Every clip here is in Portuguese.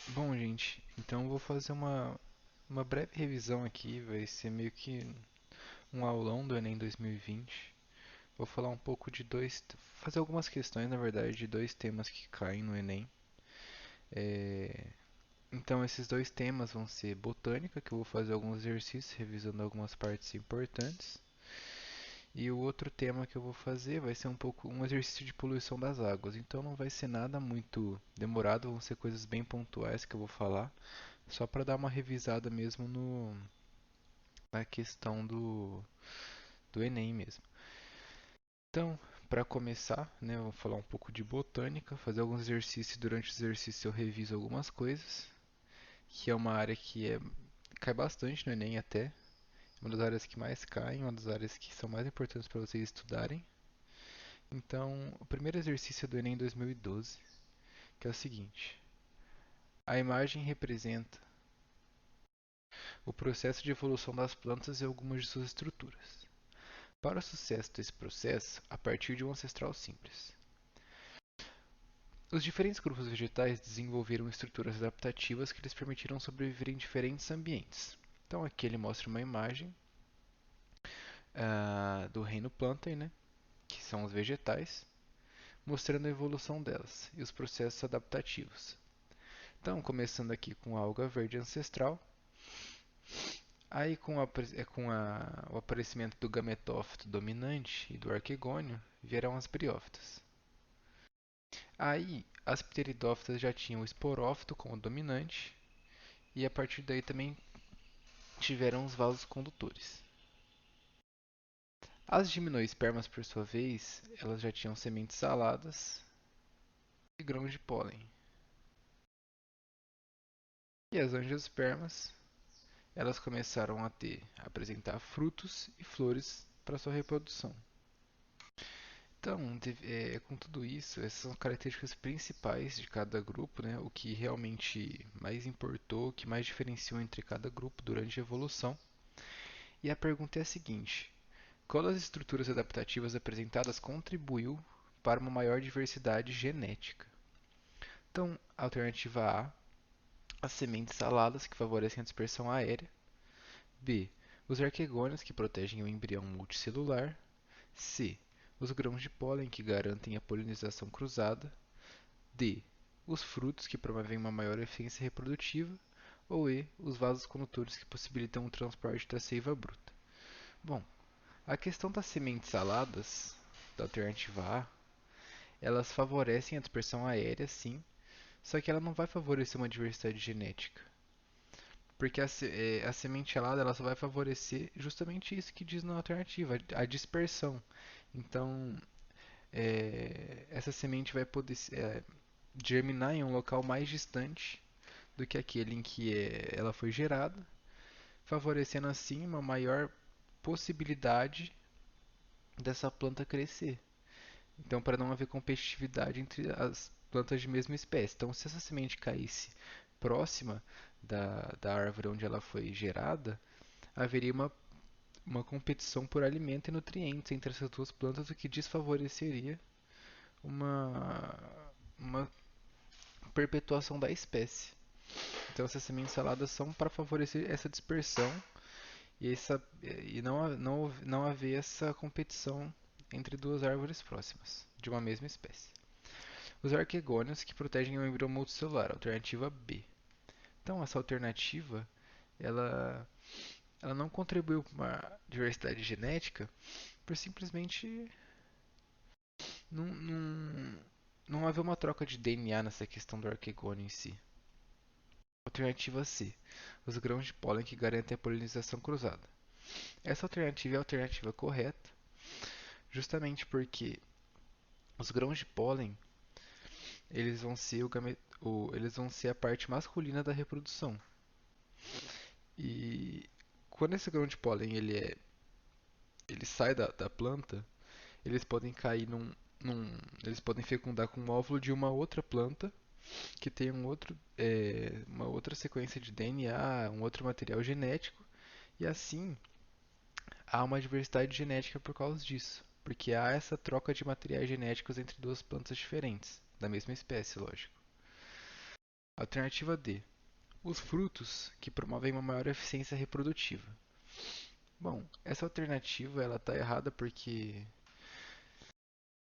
Bom, gente, então eu vou fazer uma breve revisão aqui, vai ser meio que um aulão do Enem 2020. Vou falar um pouco fazer algumas questões, na verdade, de dois temas que caem no Enem. É, então, esses dois temas vão ser botânica, que eu vou fazer alguns exercícios revisando algumas partes importantes. E o outro tema que eu vou fazer vai ser um exercício de poluição das águas. Então, não vai ser nada muito demorado, vão ser coisas bem pontuais que eu vou falar. Só para dar uma revisada mesmo na questão do Enem mesmo. Então, para começar, né, eu vou falar um pouco de botânica, fazer alguns exercícios. Durante o exercício eu reviso algumas coisas, que é uma área cai bastante no Enem até. Uma das áreas que mais caem, uma das áreas que são mais importantes para vocês estudarem. Então, o primeiro exercício é do Enem 2012, que é o seguinte: a imagem representa o processo de evolução das plantas e algumas de suas estruturas. Para o sucesso desse processo, a partir de um ancestral simples. Os diferentes grupos vegetais desenvolveram estruturas adaptativas que lhes permitiram sobreviver em diferentes ambientes. Então aqui ele mostra uma imagem do reino Plantae, né, que são os vegetais, mostrando a evolução delas e os processos adaptativos. Então, começando aqui com a alga verde ancestral, aí o aparecimento do gametófito dominante e do arquegônio vieram as briófitas. Aí, as pteridófitas já tinham o esporófito como dominante, e a partir daí também tiveram os vasos condutores. As gimnospermas, por sua vez, elas já tinham sementes saladas e grãos de pólen. E as angiospermas, elas começaram a apresentar frutos e flores para sua reprodução. Então, com tudo isso, essas são as características principais de cada grupo, né? O que realmente mais importou, o que mais diferenciou entre cada grupo durante a evolução. E a pergunta é a seguinte: qual das estruturas adaptativas apresentadas contribuiu para uma maior diversidade genética? Então, alternativa A, as sementes saladas que favorecem a dispersão aérea. B, os arquegônios que protegem o embrião multicelular. C, os grãos de pólen que garantem a polinização cruzada. D, os frutos que promovem uma maior eficiência reprodutiva. Ou E, os vasos condutores que possibilitam o transporte da seiva bruta. Bom, a questão das sementes saladas, da alternativa A, elas favorecem a dispersão aérea, sim, só que ela não vai favorecer uma diversidade genética. Porque a semente alada ela só vai favorecer justamente isso que diz na alternativa, a dispersão. Então, essa semente vai poder germinar em um local mais distante do que aquele em que ela foi gerada, favorecendo assim uma maior possibilidade dessa planta crescer. Então, para não haver competitividade entre as plantas de mesma espécie. Então, se essa semente caísse próxima da árvore onde ela foi gerada, haveria uma competição por alimento e nutrientes entre essas duas plantas, o que desfavoreceria uma, uma perpetuação da espécie. Então, essas sementes saladas são para favorecer essa dispersão e não haver essa competição entre duas árvores próximas de uma mesma espécie. Os arquegônios que protegem o embrião multicelular, alternativa B. Então, essa alternativa, ela, ela não contribuiu para uma diversidade genética por simplesmente não, não haver uma troca de DNA nessa questão do arquegônio em si. Alternativa C. Os grãos de pólen que garantem a polinização cruzada. Essa alternativa é a alternativa correta, justamente porque os grãos de pólen eles vão ser eles vão ser a parte masculina da reprodução. E quando esse grão de pólen ele sai da planta, eles podem cair eles podem fecundar com um óvulo de uma outra planta que tem uma outra sequência de DNA, um outro material genético, e assim há uma diversidade genética por causa disso, porque há essa troca de materiais genéticos entre duas plantas diferentes, da mesma espécie, lógico. Alternativa D. Os frutos que promovem uma maior eficiência reprodutiva. Bom, essa alternativa ela está errada porque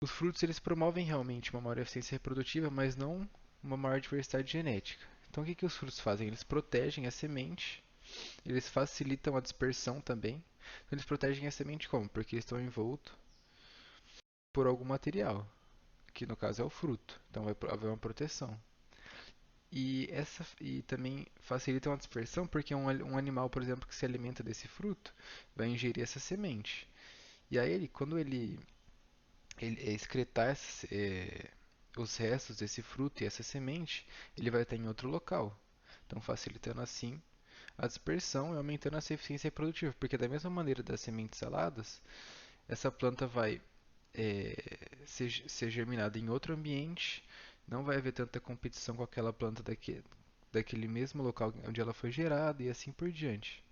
os frutos eles promovem realmente uma maior eficiência reprodutiva, mas não uma maior diversidade genética. Então o que que os frutos fazem? Eles protegem a semente, eles facilitam a dispersão também. Então, eles protegem a semente como? Porque eles estão envoltos por algum material, que no caso é o fruto. Então vai haver uma proteção. E também facilitam a dispersão porque um animal, por exemplo, que se alimenta desse fruto, vai ingerir essa semente. E aí quando ele excretar os restos desse fruto e essa semente, ele vai estar em outro local. Então facilitando assim a dispersão e aumentando a sua eficiência reprodutiva, porque da mesma maneira das sementes saladas, essa planta vai ser germinada em outro ambiente, não vai haver tanta competição com aquela planta daquele mesmo local onde ela foi gerada e assim por diante.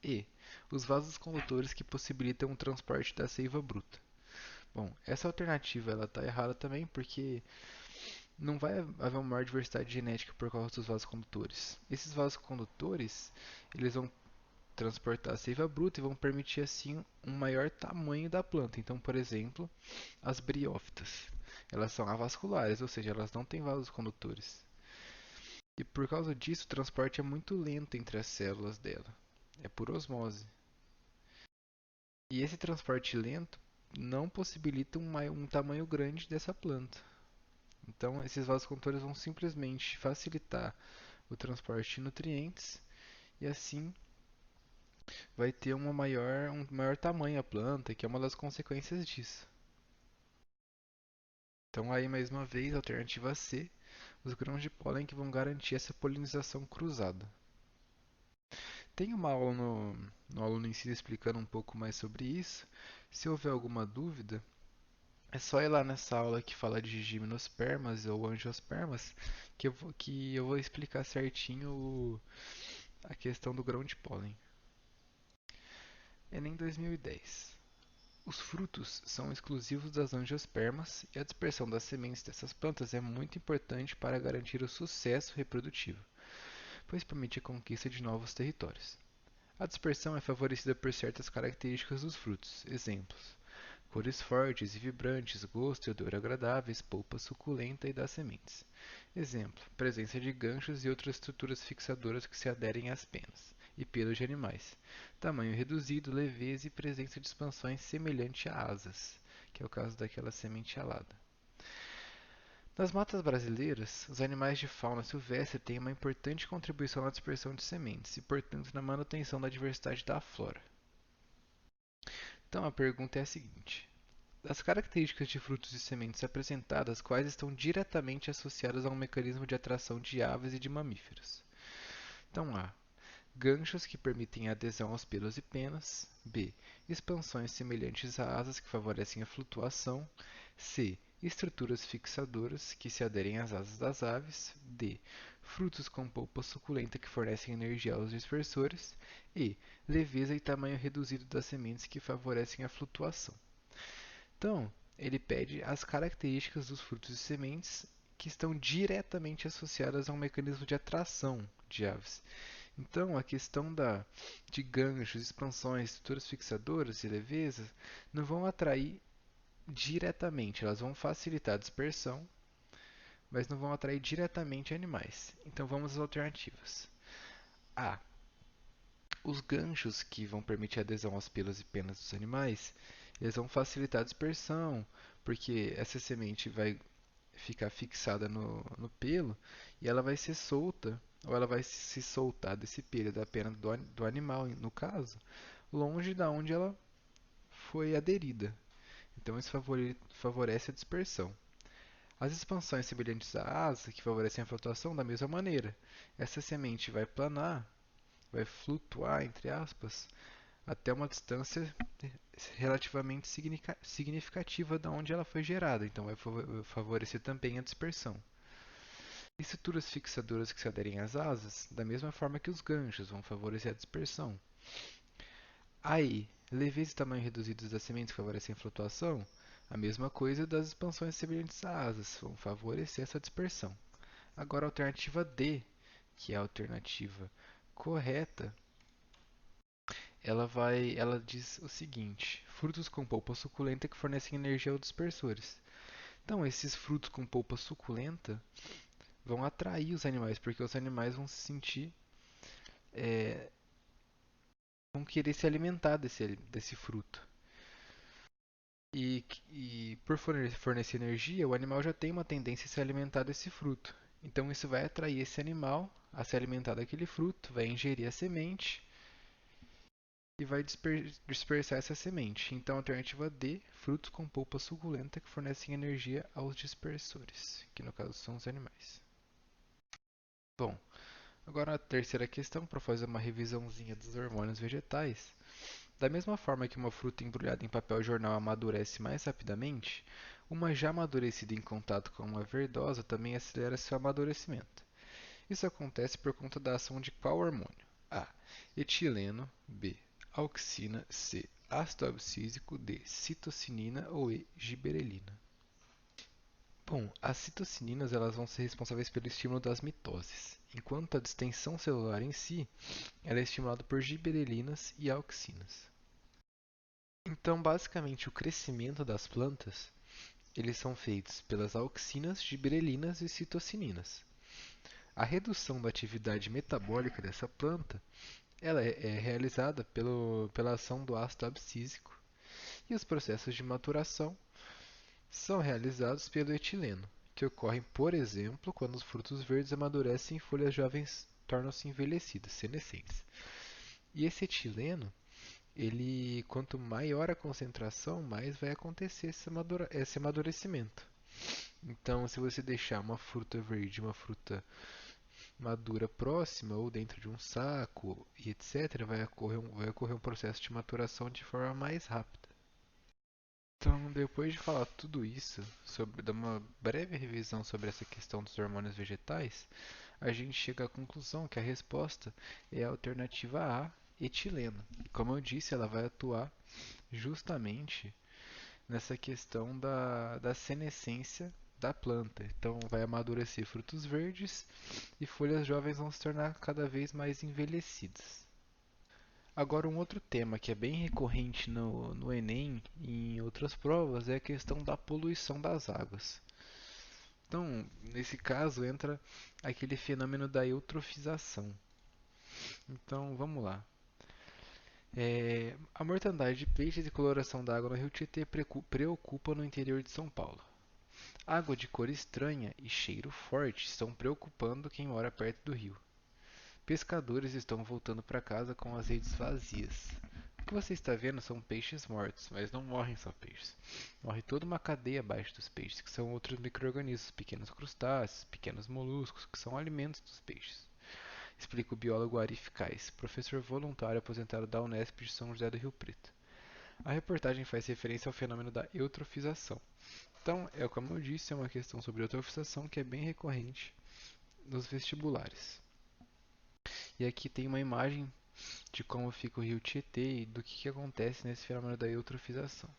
E os vasos condutores que possibilitam o transporte da seiva bruta. Bom, essa alternativa ela está errada também porque não vai haver uma maior diversidade genética por causa dos vasos condutores. Esses vasos condutores, eles vão transportar a seiva bruta e vão permitir assim um maior tamanho da planta. Então, por exemplo, as briófitas, elas são avasculares, ou seja, elas não têm vasos condutores. E por causa disso, o transporte é muito lento entre as células dela. É por osmose. E esse transporte lento não possibilita um tamanho grande dessa planta. Então, esses vasocondutores vão simplesmente facilitar o transporte de nutrientes e assim vai ter um maior tamanho a planta, que é uma das consequências disso. Então, aí mais uma vez, alternativa C, os grãos de pólen que vão garantir essa polinização cruzada. Tem uma aula no aluno em si explicando um pouco mais sobre isso. Se houver alguma dúvida, é só ir lá nessa aula que fala de gimnospermas ou angiospermas, que eu vou explicar certinho a questão do grão de pólen. Enem 2010. Os frutos são exclusivos das angiospermas e a dispersão das sementes dessas plantas é muito importante para garantir o sucesso reprodutivo, pois permite a conquista de novos territórios. A dispersão é favorecida por certas características dos frutos. Exemplos: cores fortes e vibrantes, gosto e odor agradáveis, polpa suculenta e das sementes. Exemplo: presença de ganchos e outras estruturas fixadoras que se aderem às penas e pelos de animais. Tamanho reduzido, leveza e presença de expansões semelhante a asas, que é o caso daquela semente alada. Nas matas brasileiras, os animais de fauna silvestre têm uma importante contribuição na dispersão de sementes e, portanto, na manutenção da diversidade da flora. Então a pergunta é a seguinte: das características de frutos e sementes apresentadas, quais estão diretamente associadas a um mecanismo de atração de aves e de mamíferos? Então A. Ganchos que permitem a adesão aos pelos e penas. B. Expansões semelhantes a asas que favorecem a flutuação. C. Estruturas fixadoras que se aderem às asas das aves. D. Frutos com polpa suculenta que fornecem energia aos dispersores. E. Leveza e tamanho reduzido das sementes que favorecem a flutuação. Então, ele pede as características dos frutos e sementes que estão diretamente associadas a um mecanismo de atração de aves. Então, a questão de ganchos, expansões, estruturas fixadoras e leveza não vão atrair diretamente, elas vão facilitar a dispersão, mas não vão atrair diretamente animais. Então, vamos às alternativas. A. Os ganchos que vão permitir a adesão aos pelos e penas dos animais, eles vão facilitar a dispersão, porque essa semente vai ficar fixada no pelo e ela vai ser solta, ou ela vai se soltar desse pelo, da pena do animal, no caso, longe da onde ela foi aderida. Então isso favorece a dispersão. As expansões semelhantes à asa, que favorecem a flutuação, da mesma maneira. Essa semente vai planar, vai flutuar, entre aspas, até uma distância relativamente significativa da onde ela foi gerada, então vai favorecer também a dispersão. Estruturas fixadoras que se aderem às asas, da mesma forma que os ganchos, vão favorecer a dispersão. Aí, leveza e tamanho reduzidos das sementes que favorecem a flutuação, a mesma coisa das expansões semelhantes a asas, vão favorecer essa dispersão. Agora a alternativa D, que é a alternativa correta, ela diz o seguinte: frutos com polpa suculenta que fornecem energia aos dispersores. Então, esses frutos com polpa suculenta vão atrair os animais, porque os animais vão se sentir, é, vão querer se alimentar desse fruto. E por fornecer energia, o animal já tem uma tendência a se alimentar desse fruto. Então isso vai atrair esse animal a se alimentar daquele fruto, vai ingerir a semente e vai dispersar essa semente. Então, alternativa D, frutos com polpa suculenta que fornecem energia aos dispersores, que no caso são os animais. Bom, agora a terceira questão, para fazer uma revisãozinha dos hormônios vegetais. Da mesma forma que uma fruta embrulhada em papel jornal amadurece mais rapidamente, uma já amadurecida em contato com uma verdosa também acelera seu amadurecimento. Isso acontece por conta da ação de qual hormônio? A. Etileno. B. Auxina. C. Ácido abscísico. D. Citocinina ou E. Giberelina. Bom, as citocininas elas vão ser responsáveis pelo estímulo das mitoses, enquanto a distensão celular em si ela é estimulada por giberelinas e auxinas. Então, basicamente, o crescimento das plantas eles são feitos pelas auxinas, giberelinas e citocininas. A redução da atividade metabólica dessa planta ela é realizada pela ação do ácido abscísico e os processos de maturação são realizados pelo etileno, que ocorrem, por exemplo, quando os frutos verdes amadurecem e folhas jovens tornam-se envelhecidas, senescentes. E esse etileno, quanto maior a concentração, mais vai acontecer esse amadurecimento. Então, se você deixar uma fruta verde, uma fruta madura próxima ou dentro de um saco e etc., vai ocorrer um processo de maturação de forma mais rápida. Então, depois de falar tudo isso, dar uma breve revisão sobre essa questão dos hormônios vegetais, a gente chega à conclusão que a resposta é a alternativa A, etileno. E como eu disse, ela vai atuar justamente nessa questão da senescência da planta. Então, vai amadurecer frutos verdes e folhas jovens vão se tornar cada vez mais envelhecidas. Agora, um outro tema que é bem recorrente no Enem e em outras provas é a questão da poluição das águas. Então, nesse caso, entra aquele fenômeno da eutrofização. Então, vamos lá. A mortandade de peixes e coloração da água no Rio Tietê preocupa no interior de São Paulo. Água de cor estranha e cheiro forte estão preocupando quem mora perto do rio. Pescadores estão voltando para casa com as redes vazias. O que você está vendo são peixes mortos, mas não morrem só peixes. Morre toda uma cadeia abaixo dos peixes, que são outros micro-organismos, pequenos crustáceos, pequenos moluscos, que são alimentos dos peixes. Explica o biólogo Ari Ficais, professor voluntário aposentado da Unesp de São José do Rio Preto. A reportagem faz referência ao fenômeno da eutrofização. Então, como eu disse, é uma questão sobre eutrofização que é bem recorrente nos vestibulares. E aqui tem uma imagem de como fica o rio Tietê e do que acontece nesse fenômeno da eutrofização.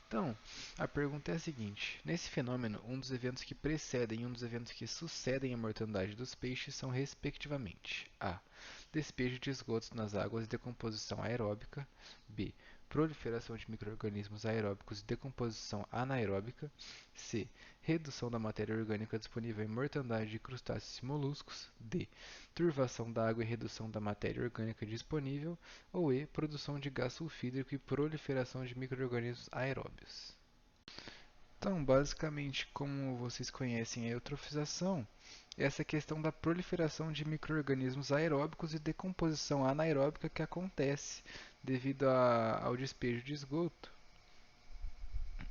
Então, a pergunta é a seguinte: nesse fenômeno, um dos eventos que precedem e um dos eventos que sucedem a mortandade dos peixes são, respectivamente, A. Despejo de esgotos nas águas e decomposição aeróbica. B. Proliferação de micro-organismos aeróbicos e decomposição anaeróbica. C. Redução da matéria orgânica disponível em mortandade de crustáceos e moluscos. D. Turvação da água e redução da matéria orgânica disponível. Ou E. Produção de gás sulfídrico e proliferação de micro-organismos aeróbios. Então, basicamente, como vocês conhecem a eutrofização, essa questão da proliferação de micro-organismos aeróbicos e decomposição anaeróbica que acontece devido ao despejo de esgoto.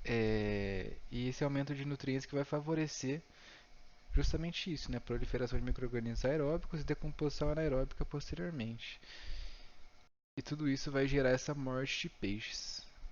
E esse aumento de nutrientes que vai favorecer justamente isso, né? Proliferação de micro-organismos aeróbicos e decomposição anaeróbica posteriormente. E tudo isso vai gerar essa morte de peixes.